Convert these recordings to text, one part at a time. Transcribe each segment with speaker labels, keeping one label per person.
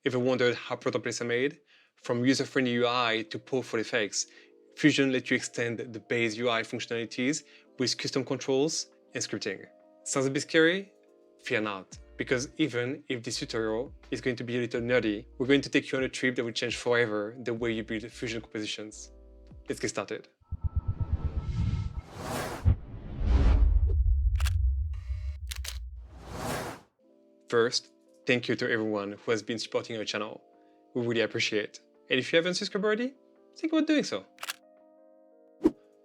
Speaker 1: Ever wondered how pro templates are made? From user-friendly UI to powerful effects, Fusion lets you extend the base UI functionalities with custom controls and scripting. Sounds a bit scary? Fear not, because even if this tutorial is going to be a little nerdy, we're going to take you on a trip that will change forever the way you build Fusion compositions. Let's get started. First, thank you to everyone who has been supporting our channel. We really appreciate it. And if you haven't subscribed already, think about doing so.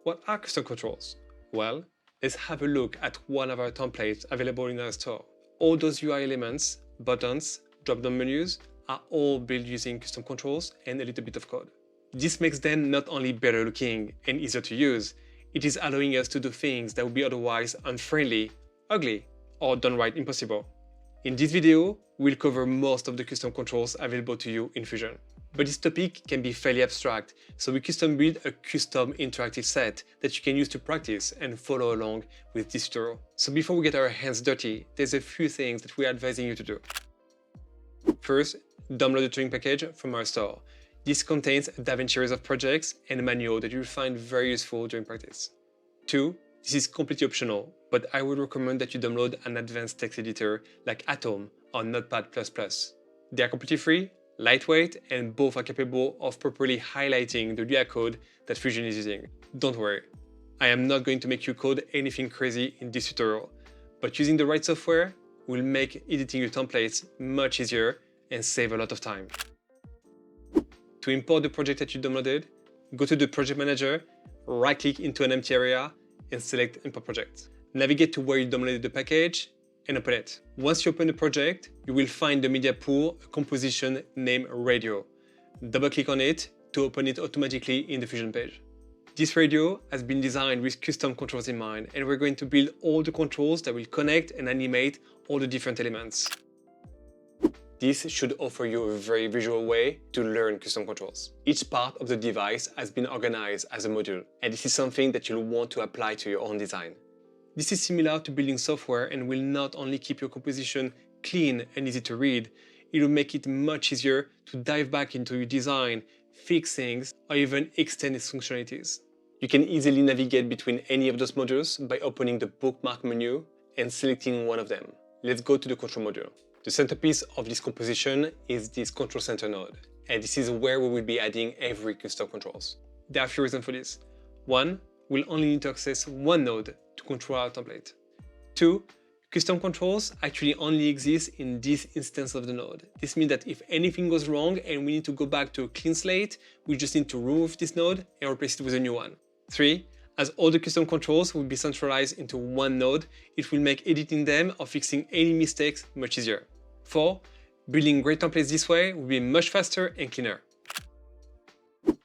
Speaker 1: What are custom controls? Well, let's have a look at one of our templates available in our store. All those UI elements, buttons, drop-down menus are all built using custom controls and a little bit of code. This makes them not only better looking and easier to use, it is allowing us to do things that would be otherwise unfriendly, ugly, or downright impossible. In this video, we'll cover most of the custom controls available to you in Fusion. But this topic can be fairly abstract, so we custom build a custom interactive set that you can use to practice and follow along with this tutorial. So before we get our hands dirty, there's a few things that we're advising you to do. First, download the tuning package from our store. This contains a DaVinci series of projects and a manual that you'll find very useful during practice. 2. This is completely optional, but I would recommend that you download an advanced text editor like Atom or Notepad++. They are completely free, lightweight, and both are capable of properly highlighting the UI code that Fusion is using. Don't worry, I am not going to make you code anything crazy in this tutorial, but using the right software will make editing your templates much easier and save a lot of time. To import the project that you downloaded, go to the project manager, right-click into an empty area, and select Import Project. Navigate to where you downloaded the package and open it. Once you open the project, you will find the media pool composition named Radio. Double-click on it to open it automatically in the Fusion page. This radio has been designed with custom controls in mind, and we're going to build all the controls that will connect and animate all the different elements. This should offer you a very visual way to learn custom controls. Each part of the device has been organized as a module, and this is something that you'll want to apply to your own design. This is similar to building software and will not only keep your composition clean and easy to read, it will make it much easier to dive back into your design, fix things, or even extend its functionalities. You can easily navigate between any of those modules by opening the bookmark menu and selecting one of them. Let's go to the control module. The centerpiece of this composition is this control center node, and this is where we will be adding every custom controls. There are a few reasons for this. 1, we'll only need to access one node to control our template. 2, custom controls actually only exist in this instance of the node. This means that if anything goes wrong and we need to go back to a clean slate, we just need to remove this node and replace it with a new one. 3, as all the custom controls will be centralized into one node, it will make editing them or fixing any mistakes much easier. 4, building great templates this way will be much faster and cleaner.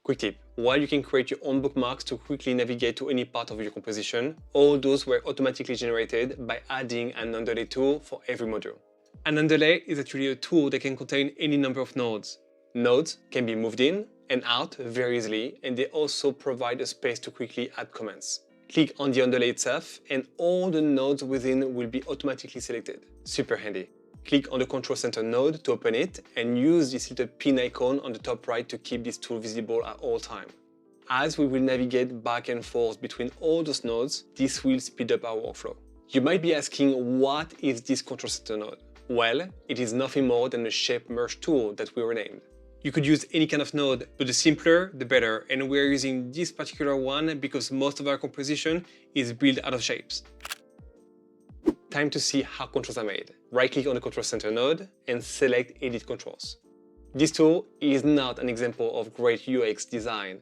Speaker 1: Quick tip, while you can create your own bookmarks to quickly navigate to any part of your composition, all those were automatically generated by adding an underlay tool for every module. An underlay is actually a tool that can contain any number of nodes. Nodes can be moved in and out very easily, and they also provide a space to quickly add comments. Click on the underlay itself and all the nodes within will be automatically selected. Super handy. Click on the Control Center node to open it and use this little pin icon on the top right to keep this tool visible at all times. As we will navigate back and forth between all those nodes, this will speed up our workflow. You might be asking, what is this Control Center node? Well, it is nothing more than a shape merge tool that we renamed. You could use any kind of node, but the simpler, the better, and we're using this particular one because most of our composition is built out of shapes. Time to see how controls are made. Right-click on the Control Center node and select Edit Controls. This tool is not an example of great UX design,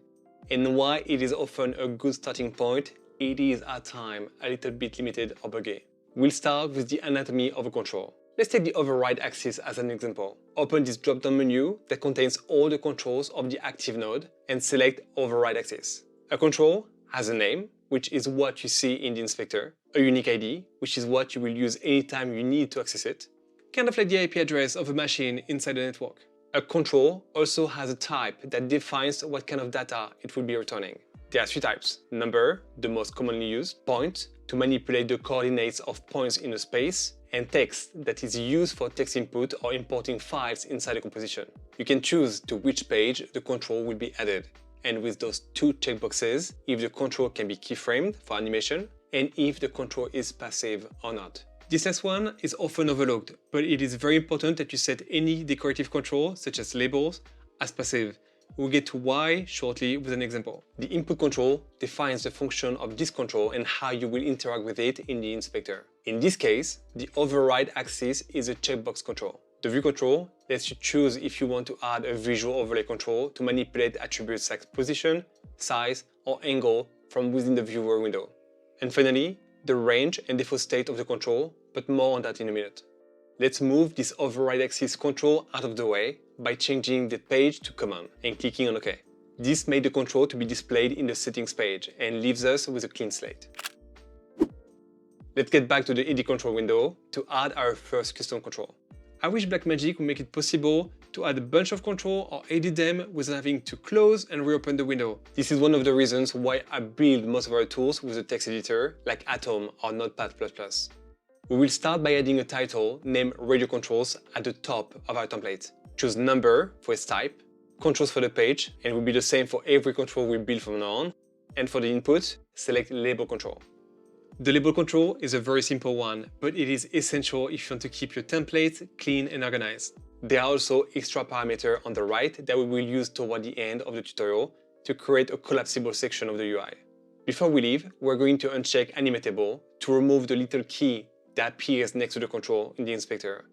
Speaker 1: and while it is often a good starting point, it is at times a little bit limited or buggy. We'll start with the anatomy of a control. Let's take the override axis as an example. Open this drop-down menu that contains all the controls of the active node and select Override Axis. A control has a name, which is what you see in the inspector, a unique ID, which is what you will use anytime you need to access it, kind of like the IP address of a machine inside the network. A control also has a type that defines what kind of data it will be returning. There are 3 types. Number, the most commonly used, point, to manipulate the coordinates of points in a space, and text that is used for text input or importing files inside a composition. You can choose to which page the control will be added. And with those two checkboxes, if the control can be keyframed for animation and if the control is passive or not. This last one is often overlooked, but it is very important that you set any decorative control, such as labels, as passive. We'll get to why shortly with an example. The input control defines the function of this control and how you will interact with it in the inspector. In this case, the override axis is a checkbox control. The view control lets you choose if you want to add a visual overlay control to manipulate attributes like position, size, or angle from within the viewer window. And finally, the range and default state of the control, but more on that in a minute. Let's move this override axis control out of the way by changing the page to common and clicking on OK. This made the control to be displayed in the settings page and leaves us with a clean slate. Let's get back to the edit control window to add our first custom control. I wish Blackmagic would make it possible to add a bunch of control or edit them without having to close and reopen the window. This is one of the reasons why I build most of our tools with a text editor like Atom or Notepad++. We will start by adding a title named Radio Controls at the top of our template. Choose Number for its type, Controls for the page, and it will be the same for every control we build from now on. And for the input, select Label Control. The label control is a very simple one, but it is essential if you want to keep your templates clean and organized. There are also extra parameters on the right that we will use toward the end of the tutorial to create a collapsible section of the UI. Before we leave, we're going to uncheck Animatable to remove the little key that appears next to the control in the inspector,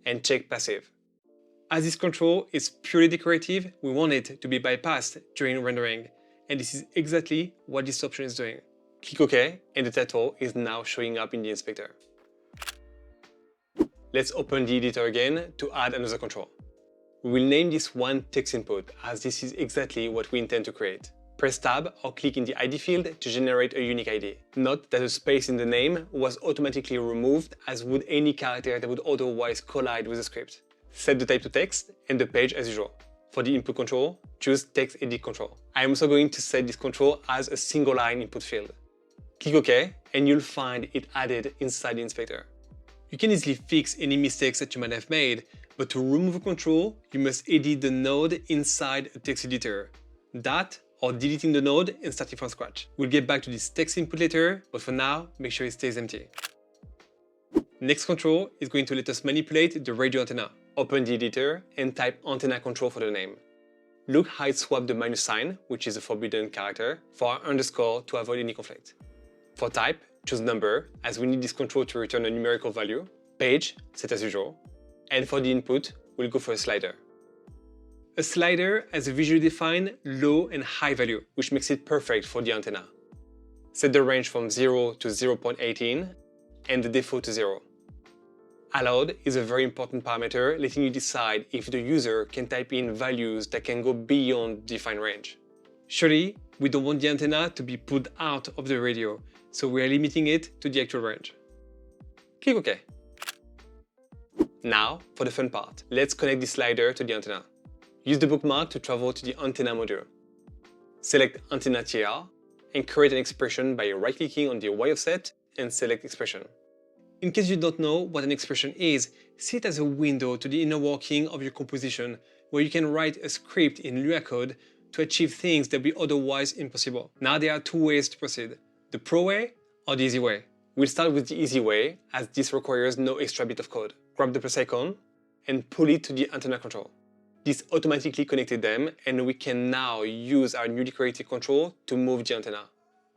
Speaker 1: and check Passive. As this control is purely decorative, we want it to be bypassed during rendering, and this is exactly what this option is doing. Click OK, and the title is now showing up in the inspector. Let's open the editor again to add another control. We will name this one text input, as this is exactly what we intend to create. Press Tab or click in the ID field to generate a unique ID. Note that the space in the name was automatically removed, as would any character that would otherwise collide with the script. Set the type to text and the page as usual. For the input control, choose Text Edit Control. I am also going to set this control as a single line input field. Click OK, and you'll find it added inside the inspector. You can easily fix any mistakes that you might have made, but to remove a control, you must edit the node inside a text editor. That, or deleting the node and starting from scratch. We'll get back to this text input later, but for now, make sure it stays empty. Next control is going to let us manipulate the radio antenna. Open the editor and type antenna control for the name. Look how it swapped the minus sign, which is a forbidden character, for our underscore to avoid any conflict. For type, choose number, as we need this control to return a numerical value. Page, set as usual. And for the input, we'll go for a slider. A slider has a visually defined low and high value, which makes it perfect for the antenna. Set the range from 0 to 0.18 and the default to 0. Allowed is a very important parameter, letting you decide if the user can type in values that can go beyond the defined range. Surely, we don't want the antenna to be pulled out of the radio, so we are limiting it to the actual range. Click OK. Now, for the fun part, let's connect the slider to the antenna. Use the bookmark to travel to the antenna module. Select Antenna TR and create an expression by right-clicking on the Y offset and select Expression. In case you don't know what an expression is, see it as a window to the inner working of your composition, where you can write a script in Lua code to achieve things that would be otherwise impossible. Now there are two ways to proceed, the pro way or the easy way. We'll start with the easy way, as this requires no extra bit of code. Grab the plus icon and pull it to the antenna control. This automatically connected them, and we can now use our newly created control to move the antenna.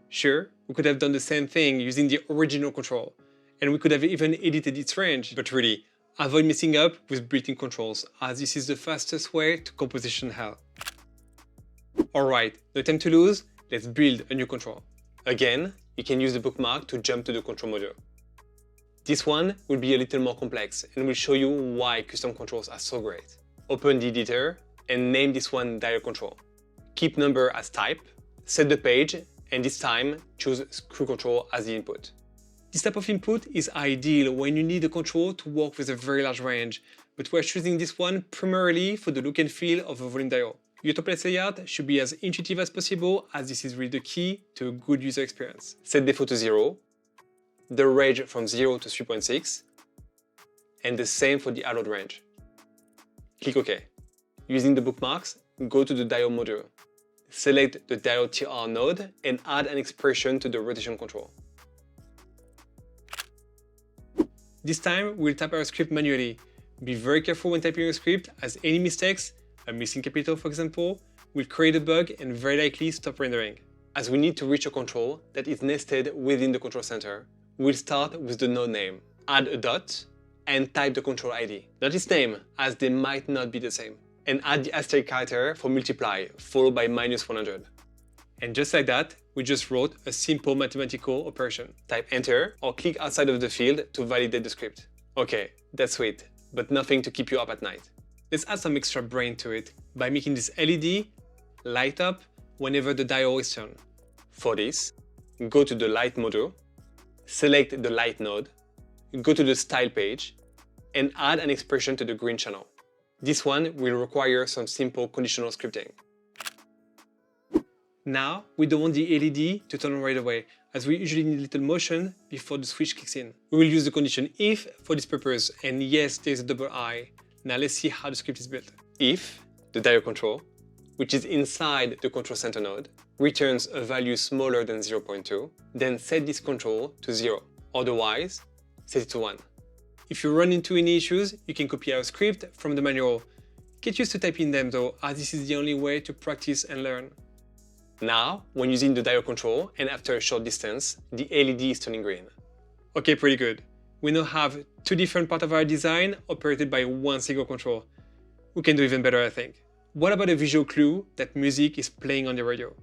Speaker 1: Sure, we could have done the same thing using the original control, and we could have even edited its range, but really, avoid messing up with built-in controls, as this is the fastest way to composition hell. Alright, no time to lose, let's build a new control. Again, you can use the bookmark to jump to the control module. This one will be a little more complex and will show you why custom controls are so great. Open the editor and name this one Dial Control. Keep number as type, set the page, and this time choose Screw Control as the input. This type of input is ideal when you need a control to work with a very large range, but we're choosing this one primarily for the look and feel of a volume dial. Your template layout should be as intuitive as possible, as this is really the key to a good user experience. Set default to 0, the range from 0 to 3.6, and the same for the allowed range. Click OK. Using the bookmarks, go to the diode module. Select the diode TR node and add an expression to the rotation control. This time, we'll type our script manually. Be very careful when typing your script, as any mistakes, a missing capital for example, will create a bug and very likely stop rendering. As we need to reach a control that is nested within the control center, we'll start with the node name, add a dot, and type the control ID. Not its name, as they might not be the same. And add the asterisk character for multiply, followed by -100. And just like that, we just wrote a simple mathematical operation. Type enter or click outside of the field to validate the script. Okay, that's sweet, but nothing to keep you up at night. Let's add some extra brain to it by making this LED light up whenever the diode is turned. For this, go to the light module, select the light node, go to the style page, and add an expression to the green channel. This one will require some simple conditional scripting. Now, we don't want the LED to turn on right away, as we usually need a little motion before the switch kicks in. We will use the condition if for this purpose, and yes, there's a double I. Now let's see how the script is built. If the diode control, which is inside the control center node, returns a value smaller than 0.2, then set this control to 0. Otherwise, set it to 1. If you run into any issues, you can copy our script from the manual. Get used to typing them though, as this is the only way to practice and learn. Now, when using the diode control and after a short distance, the LED is turning green. Okay, pretty good. We now have two different parts of our design operated by one single control. We can do even better, I think. What about a visual clue that music is playing on the radio?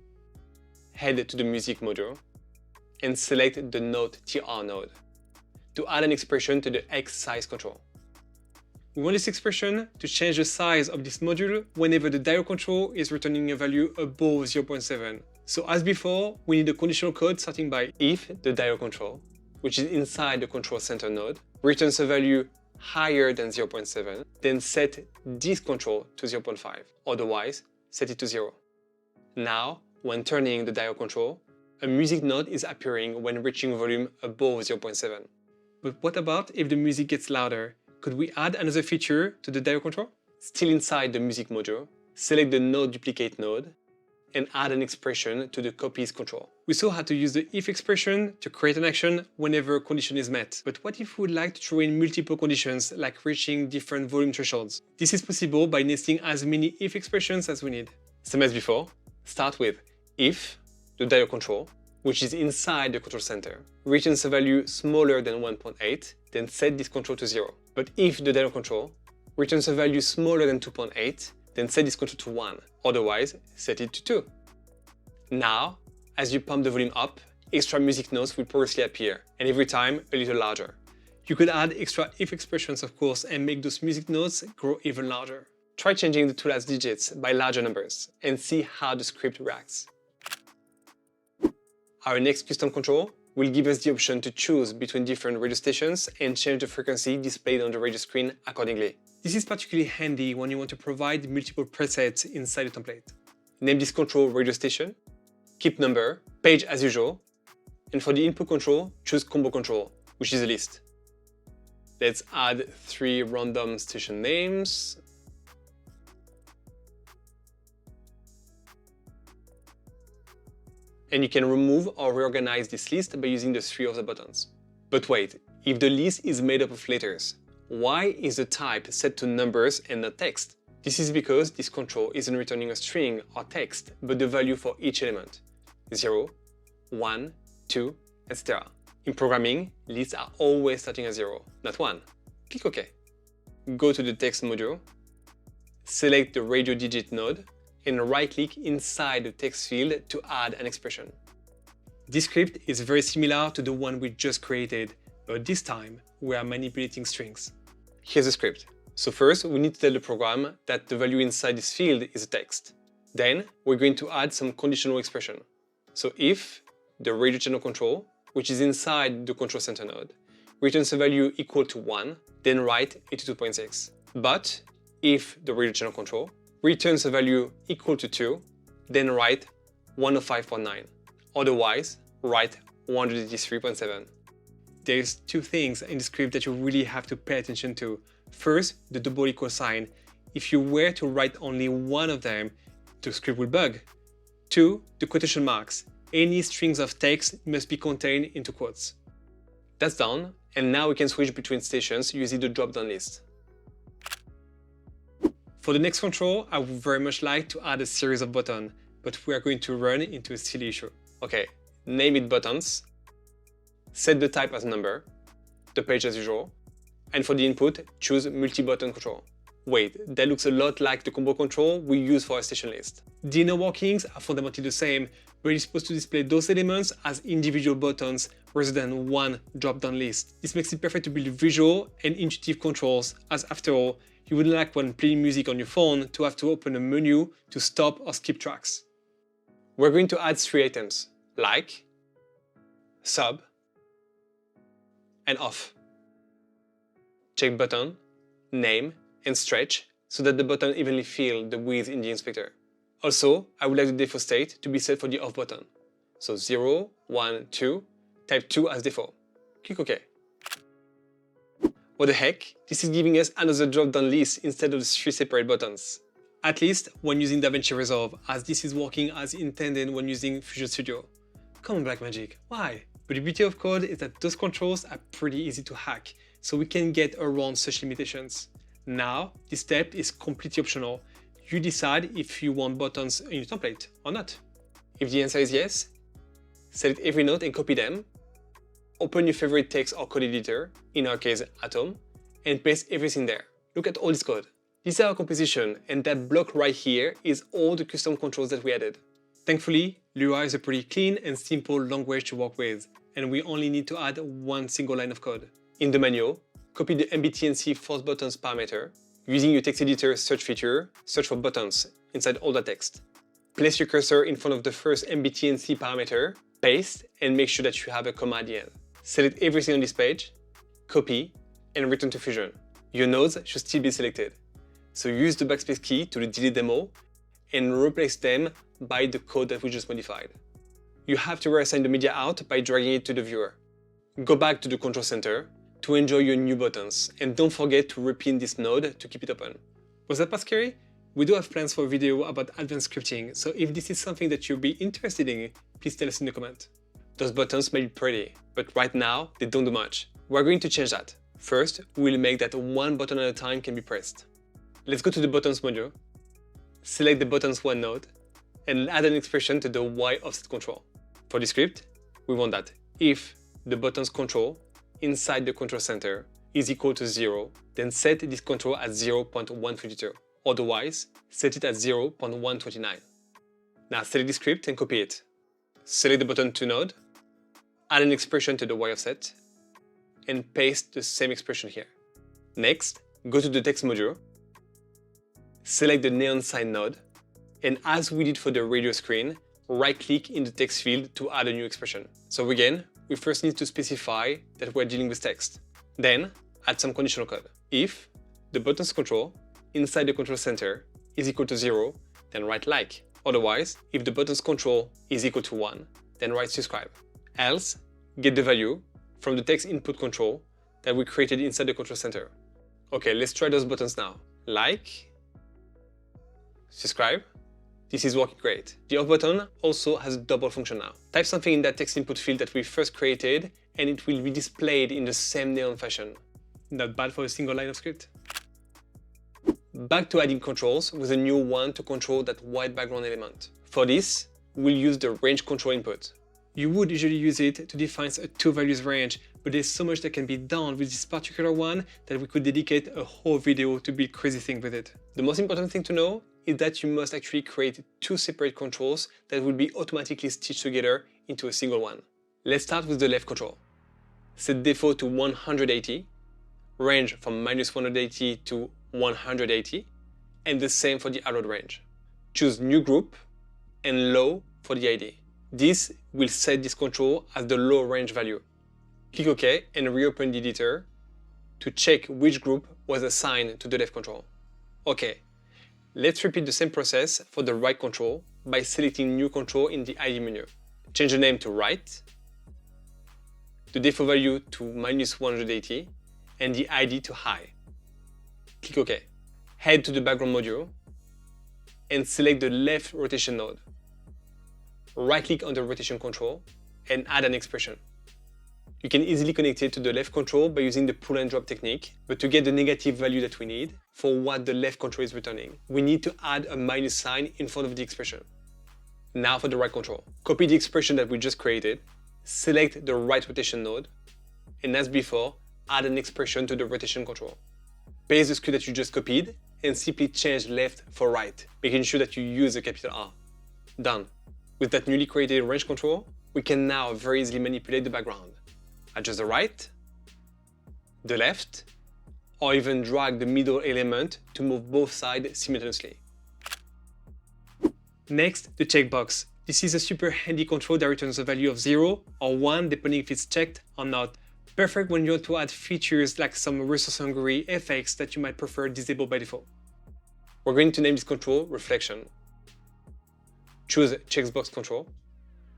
Speaker 1: Head to the music module and select the note TR node to add an expression to the X size control. We want this expression to change the size of this module whenever the diode control is returning a value above 0.7. So as before, we need a conditional code starting by if the diode control, which is inside the control center node, returns a value higher than 0.7, then set this control to 0.5, otherwise set it to 0. Now, when turning the diode control, a music note is appearing when reaching volume above 0.7. But what about if the music gets louder? Could we add another feature to the diode control? Still inside the music module, select the node duplicate node and add an expression to the copies control. We saw how to use the if expression to create an action whenever a condition is met. But what if we would like to throw in multiple conditions, like reaching different volume thresholds? This is possible by nesting as many if expressions as we need. Same as before, start with if the diode control, which is inside the control center, returns a value smaller than 1.8, then set this control to 0. But if the diode control returns a value smaller than 2.8, then set this control to 1, otherwise set it to 2. Now, as you pump the volume up, extra music notes will progressively appear, and every time a little larger. You could add extra if expressions of course and make those music notes grow even larger. Try changing the two last digits by larger numbers and see how the script reacts. Our next custom control will give us the option to choose between different radio stations and change the frequency displayed on the radio screen accordingly. This is particularly handy when you want to provide multiple presets inside the template. Name this control radio station, keep number, page as usual, and for the input control, choose combo control, which is a list. Let's add 3 random station names. And you can remove or reorganize this list by using the 3 other buttons. But wait, if the list is made up of letters, why is the type set to numbers and not text? This is because this control isn't returning a string or text, but the value for each element. 0, 1, 2, etc. In programming, lists are always starting at 0, not 1. Click OK. Go to the text module, select the radio digit node, and right-click inside the text field to add an expression. This script is very similar to the one we just created, but this time we are manipulating strings. Here's the script. So first, we need to tell the program that the value inside this field is a text. Then, we're going to add some conditional expression. So if the radio channel control, which is inside the control center node, returns a value equal to 1, then write 82.6. But if the radio channel control returns a value equal to 2, then write 105.9. Otherwise, write 183.7. there's two things in the script that you really have to pay attention to. First, the double equal sign. If you were to write only one of them, the script will bug. Two, the quotation marks. Any strings of text must be contained into quotes. That's done, and now we can switch between stations using the drop-down list. For the next control, I would very much like to add a series of buttons, but we are going to run into a silly issue. Okay, name it buttons, set the type as number, the page as usual, and for the input, choose multi-button control. Wait, that looks a lot like the combo control we use for our station list. The inner workings are fundamentally the same, but it's supposed to display those elements as individual buttons rather than one drop-down list. This makes it perfect to build visual and intuitive controls, as after all, you wouldn't like when playing music on your phone to have to open a menu to stop or skip tracks. We're going to add 3 items, like, sub, and off. Check button, name, and stretch so that the button evenly fills the width in the inspector. Also, I would like the default state to be set for the off button. So 0, 1, 2, type 2 as default. Click OK. What the heck? This is giving us another drop-down list instead of the 3 separate buttons. At least when using DaVinci Resolve, as this is working as intended when using Visual Studio. Come on Blackmagic, why? But the beauty of code is that those controls are pretty easy to hack, so we can get around such limitations. Now, this step is completely optional. You decide if you want buttons in your template or not. If the answer is yes, select every node and copy them. Open your favorite text or code editor, in our case Atom, and paste everything there. Look at all this code. This is our composition, and that block right here is all the custom controls that we added. Thankfully, Lua is a pretty clean and simple language to work with, and we only need to add one single line of code. In the manual, copy the MBTNC force buttons parameter. Using your text editor search feature, search for buttons inside all the text. Place your cursor in front of the first MBTNC parameter, paste, and make sure that you have a comma at the end. Select everything on this page, copy, and return to Fusion. Your nodes should still be selected. So use the backspace key to delete them all and replace them by the code that we just modified. You have to reassign the media out by dragging it to the viewer. Go back to the control center to enjoy your new buttons, and don't forget to repin this node to keep it open. Was that part scary? We do have plans for a video about advanced scripting, so if this is something that you'll be interested in, please tell us in the comment. Those buttons may be pretty, but right now they don't do much. We're going to change that. First, we'll make that one button at a time can be pressed. Let's go to the buttons module, select the buttons one node, and add an expression to the Y offset control. For the script, we want that if the buttons control inside the control center is equal to 0, then set this control at 0.152. Otherwise, set it at 0.129. Now select the script and copy it. Select the button to node, add an expression to the Y offset, and paste the same expression here. Next, go to the text module, select the neon sign node, and as we did for the radio screen, right-click in the text field to add a new expression. So again, we first need to specify that we're dealing with text. Then, add some conditional code. If the button's control inside the control center is equal to 0, then write like. Otherwise, if the button's control is equal to 1, then write subscribe. Else, get the value from the text input control that we created inside the control center. Okay, let's try those buttons now. Like, subscribe. This is working great. The off button also has a double function now. Type something in that text input field that we first created, and it will be displayed in the same neon fashion. Not bad for a single line of script. Back to adding controls with a new one to control that white background element. For this, we'll use the range control input. You would usually use it to define a 2 values range, but there's so much that can be done with this particular one that we could dedicate a whole video to build crazy things with it. The most important thing to know is that you must actually create 2 separate controls that will be automatically stitched together into a single one. Let's start with the left control. Set default to 180, range from -180 to 180, and the same for the arrowed range. Choose new group and low for the ID. This will set this control as the low range value. Click OK and reopen the editor to check which group was assigned to the left control. OK, let's repeat the same process for the right control by selecting new control in the ID menu. Change the name to right, the default value to -180, and the ID to high. Click OK. Head to the background module and select the left rotation node. Right-click on the rotation control and add an expression. You can easily connect it to the left control by using the pull and drop technique, but to get the negative value that we need for what the left control is returning, we need to add a minus sign in front of the expression. Now for the right control. Copy the expression that we just created, select the right rotation node, and as before, add an expression to the rotation control. Paste the script that you just copied and simply change left for right, making sure that you use a capital R. Done. With that newly created range control, we can now very easily manipulate the background. Adjust the right, the left, or even drag the middle element to move both sides simultaneously. Next, the checkbox. This is a super handy control that returns a value of 0 or 1 depending if it's checked or not. Perfect when you want to add features like some resource-hungry effects that you might prefer disabled by default. We're going to name this control Reflection. Choose Checkbox Control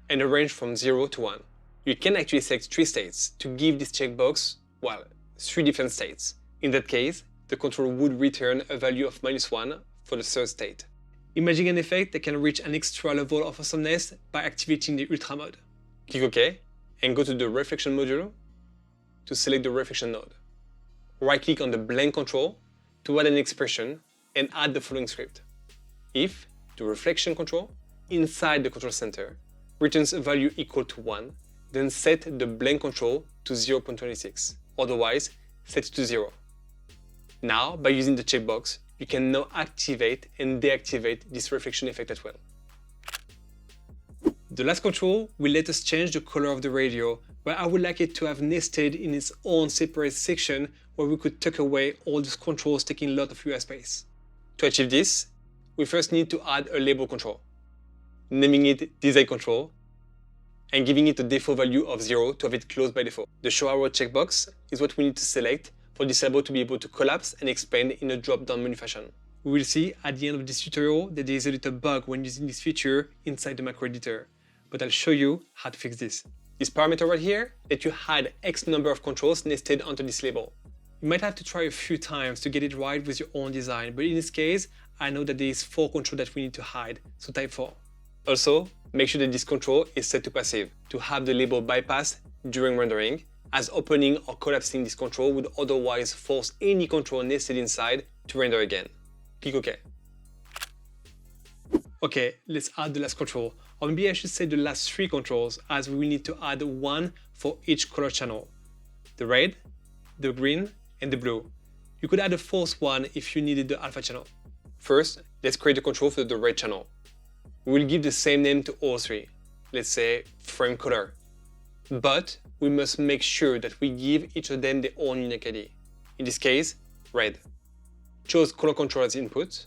Speaker 1: and arrange from 0 to 1. You can actually select 3 states to give this checkbox, well, 3 different states. In that case, the control would return a value of -1 for the third state. Imagine an effect that can reach an extra level of awesomeness by activating the Ultra mode. Click OK and go to the Reflection module to select the Reflection node. Right-click on the Blend control to add an expression and add the following script. If the Reflection control inside the control center returns a value equal to 1, then set the blend control to 0.26. Otherwise, set it to 0. Now, by using the checkbox, you can now activate and deactivate this reflection effect as well. The last control will let us change the color of the radio, but I would like it to have nested in its own separate section where we could tuck away all these controls taking a lot of UI space. To achieve this, we first need to add a label control, naming it Design Control, and giving it a default value of 0 to have it closed by default. The Show Arrow checkbox is what we need to select for this label to be able to collapse and expand in a drop-down menu fashion. We will see at the end of this tutorial that there is a little bug when using this feature inside the macro editor, but I'll show you how to fix this. This parameter right here lets you hide X number of controls nested onto this label. You might have to try a few times to get it right with your own design, but in this case, I know that there is 4 controls that we need to hide, so type 4. Also, make sure that this control is set to passive to have the label bypass during rendering, as opening or collapsing this control would otherwise force any control nested inside to render again. Click OK. Okay, let's add the last control, or maybe I should say the last 3 controls, as we will need to add 1 for each color channel. The red, the green, and the blue. You could add a 4th one if you needed the alpha channel. First, let's create a control for the red channel. We will give the same name to all 3, let's say frame color. But we must make sure that we give each of them their own unique ID. In this case, red. Choose color control as input,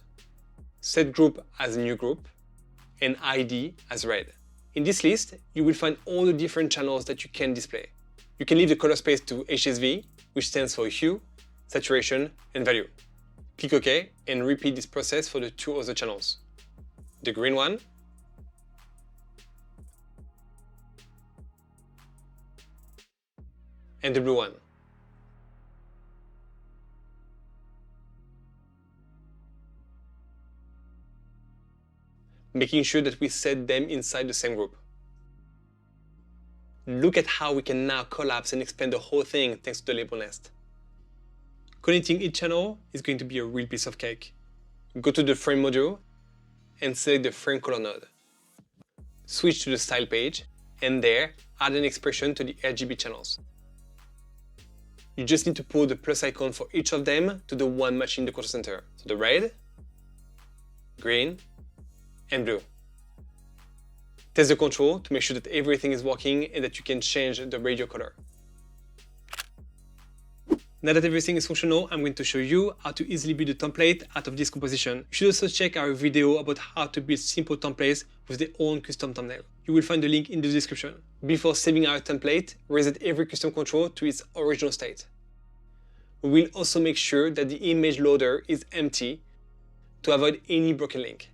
Speaker 1: set group as a new group, and ID as red. In this list, you will find all the different channels that you can display. You can leave the color space to HSV, which stands for hue, saturation, and value. Click OK and repeat this process for the 2 other channels. The green one, and the blue one. Making sure that we set them inside the same group. Look at how we can now collapse and expand the whole thing thanks to the label nest. Connecting each channel is going to be a real piece of cake. Go to the frame module and select the frame color node. Switch to the style page and there add an expression to the RGB channels. You just need to pull the plus icon for each of them to the one matching the control center. So the red, green, and blue. Test the control to make sure that everything is working and that you can change the radio color. Now that everything is functional, I'm going to show you how to easily build a template out of this composition. You should also check our video about how to build simple templates with their own custom thumbnail. You will find the link in the description. Before saving our template, reset every custom control to its original state. We will also make sure that the image loader is empty to avoid any broken link.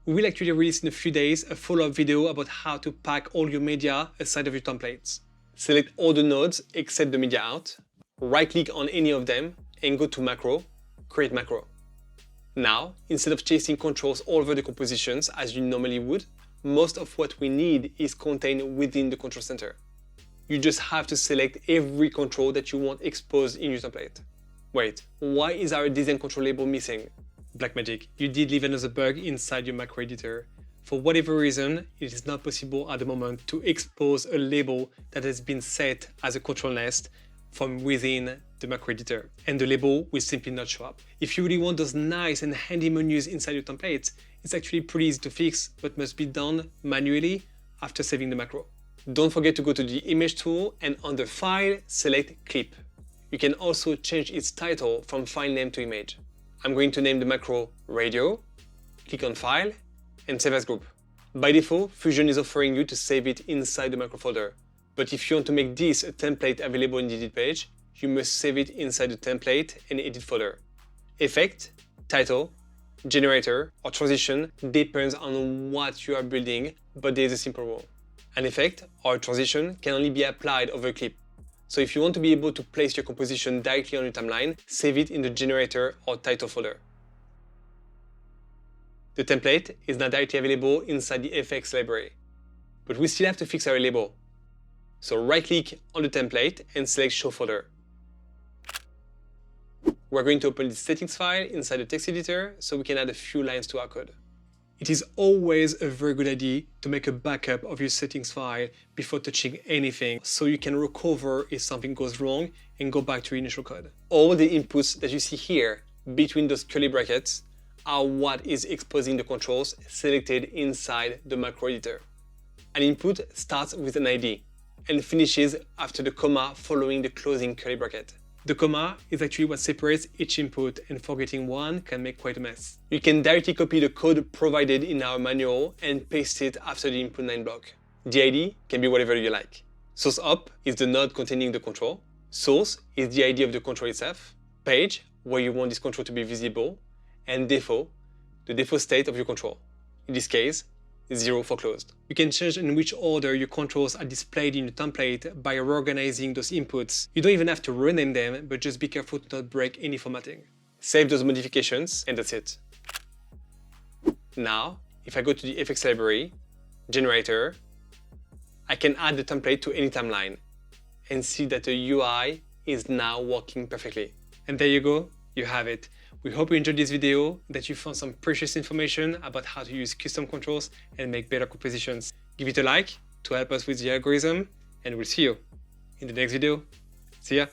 Speaker 1: We will actually release in a few days a follow-up video about how to pack all your media aside of your templates. Select all the nodes except the media out, right-click on any of them and go to Macro, Create Macro. Now, instead of chasing controls all over the compositions as you normally would, most of what we need is contained within the control center. You just have to select every control that you want exposed in your template. Wait, why is our design control label missing? Blackmagic, you did leave another bug inside your macro editor. For whatever reason, it is not possible at the moment to expose a label that has been set as a control nest from within the macro editor, and the label will simply not show up. If you really want those nice and handy menus inside your templates, it's actually pretty easy to fix, but must be done manually after saving the macro. Don't forget to go to the image tool and under File, select Clip. You can also change its title from file name to image. I'm going to name the macro Radio, click on File, and Save as Group. By default, Fusion is offering you to save it inside the macro folder. But if you want to make this a template available in the edit page, you must save it inside the template and edit folder. Effect, title, generator, or transition depends on what you are building, but there is a simple rule. An effect or a transition can only be applied over a clip. So if you want to be able to place your composition directly on your timeline, save it in the generator or title folder. The template is now directly available inside the FX library. But we still have to fix our label. So right-click on the template and select Show Folder. We're going to open the settings file inside the text editor so we can add a few lines to our code. It is always a very good idea to make a backup of your settings file before touching anything so you can recover if something goes wrong and go back to your initial code. All the inputs that you see here between those curly brackets are what is exposing the controls selected inside the macro editor. An input starts with an ID and finishes after the comma following the closing curly bracket. The comma is actually what separates each input, and forgetting one can make quite a mess. You can directly copy the code provided in our manual and paste it after the input line block. The ID can be whatever you like. Source op is the node containing the control. Source is the ID of the control itself. Page, where you want this control to be visible. And default, the default state of your control. In this case, 0 for closed. You can change in which order your controls are displayed in your template by reorganizing those inputs. You don't even have to rename them, but just be careful to not break any formatting. Save those modifications, and that's it. Now, if I go to the FX library, generator, I can add the template to any timeline and see that the UI is now working perfectly. And there you go, you have it. We hope you enjoyed this video, that you found some precious information about how to use custom controls and make better compositions. Give it a like to help us with the algorithm, and we'll see you in the next video. See ya!